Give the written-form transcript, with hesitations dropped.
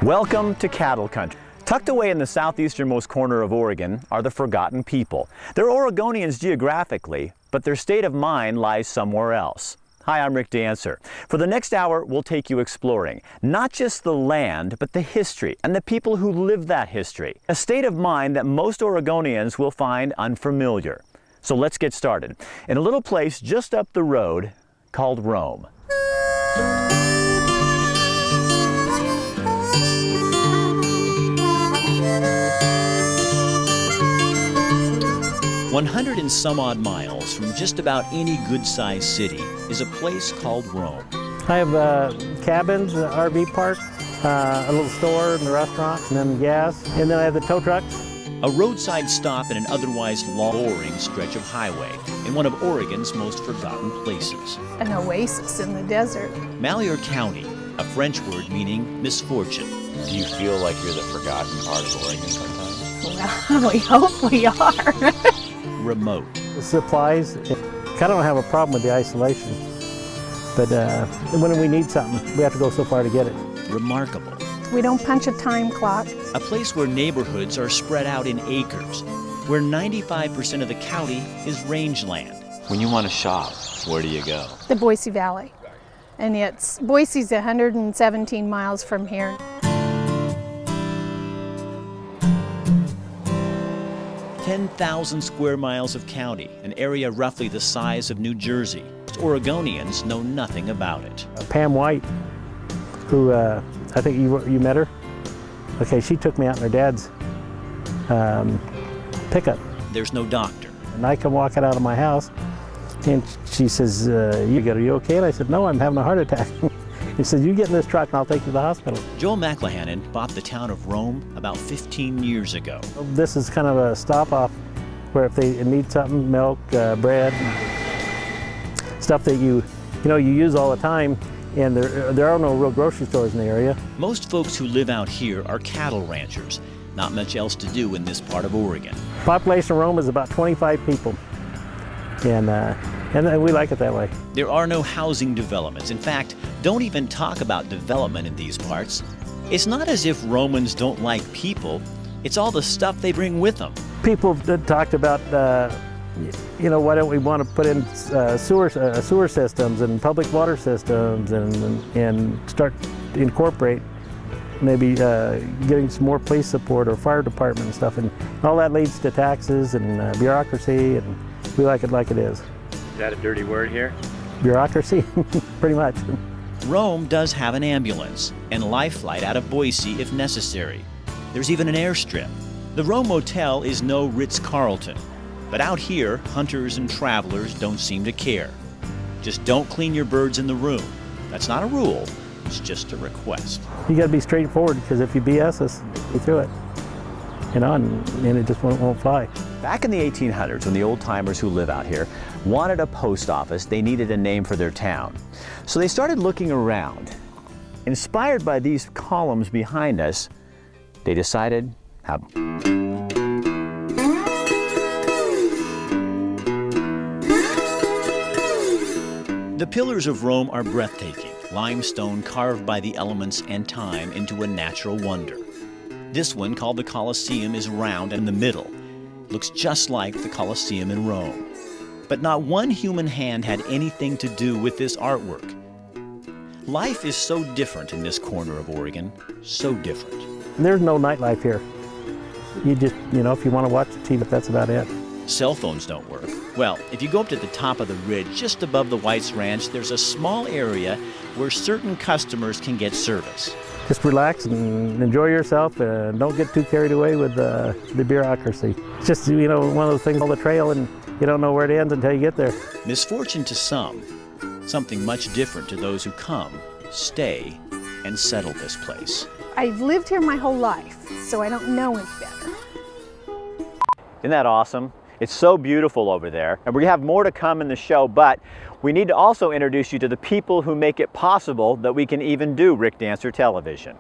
Welcome to cattle country. Tucked away in the southeasternmost corner of Oregon are the forgotten people. They're Oregonians geographically, but their state of mind lies somewhere else. Hi, I'm Rick Dancer. For the next hour, we'll take you exploring, not just the land, but the history and the people who live that history. A state of mind that most Oregonians will find unfamiliar. So let's get started. In a little place just up the road called Rome. 100 and some odd miles from just about any good-sized city is a place called Rome. I have cabins, an RV park, a little store and a restaurant, and then gas, and then I have the tow trucks. A roadside stop in an otherwise boring stretch of highway in one of Oregon's most forgotten places. An oasis in the desert. Malheur County, a French word meaning misfortune. Do you feel like you're the forgotten part of Oregon sometimes? Well, we hope we are. Remote. The supplies, kind of don't have a problem with the isolation, but when we need something, we have to go so far to get it. Remarkable. We don't punch a time clock. A place where neighborhoods are spread out in acres, where 95% of the county is rangeland. When you want to shop, where do you go? The Boise Valley. And Boise's 117 miles from here. 10,000 square miles of county, an area roughly the size of New Jersey. Oregonians know nothing about it. Pam White, who I think you met her. Okay, she took me out in her dad's pickup. There's no doctor. And I come walking out of my house, and she says, are you okay? And I said, no, I'm having a heart attack. He said, you get in this truck and I'll take you to the hospital. Joel McLahannon bought the town of Rome about 15 years ago. This is kind of a stop-off where if they need something, milk, bread, stuff that you use all the time, and there are no real grocery stores in the area. Most folks who live out here are cattle ranchers. Not much else to do in this part of Oregon. Population of Rome is about 25 people, and we like it that way. There are no housing developments. In fact, don't even talk about development in these parts. It's not as if Romans don't like people. It's all the stuff they bring with them. People have talked about, why don't we want to put in sewer systems and public water systems and start to incorporate maybe getting some more police support or fire department and stuff. And all that leads to taxes and bureaucracy, and we like it like it is. Is that a dirty word here? Bureaucracy, pretty much. Rome does have an ambulance and life flight out of Boise if necessary. There's even an airstrip. The Rome Motel is no Ritz-Carlton, but out here, hunters and travelers don't seem to care. Just don't clean your birds in the room. That's not a rule, it's just a request. You gotta be straightforward, because if you BS us, we through it. And it just won't fly. Back in the 1800s, when the old-timers who live out here wanted a post office, they needed a name for their town. So they started looking around. Inspired by these columns behind us, they decided how. The pillars of Rome are breathtaking, limestone carved by the elements and time into a natural wonder. This one, called the Colosseum, is round in the middle. Looks just like the Colosseum in Rome. But not one human hand had anything to do with this artwork. Life is so different in this corner of Oregon, so different. There's no nightlife here. You just, if you want to watch the TV, that's about it. Cell phones don't work. Well, if you go up to the top of the ridge, just above the White's Ranch, there's a small area where certain customers can get service. Just relax and enjoy yourself, and don't get too carried away with the bureaucracy. It's just, one of those things on the trail, and you don't know where it ends until you get there. Misfortune to some, something much different to those who come, stay, and settle this place. I've lived here my whole life, so I don't know any better. Isn't that awesome? It's so beautiful over there, and we have more to come in the show, but we need to also introduce you to the people who make it possible that we can even do Rick Dancer Television.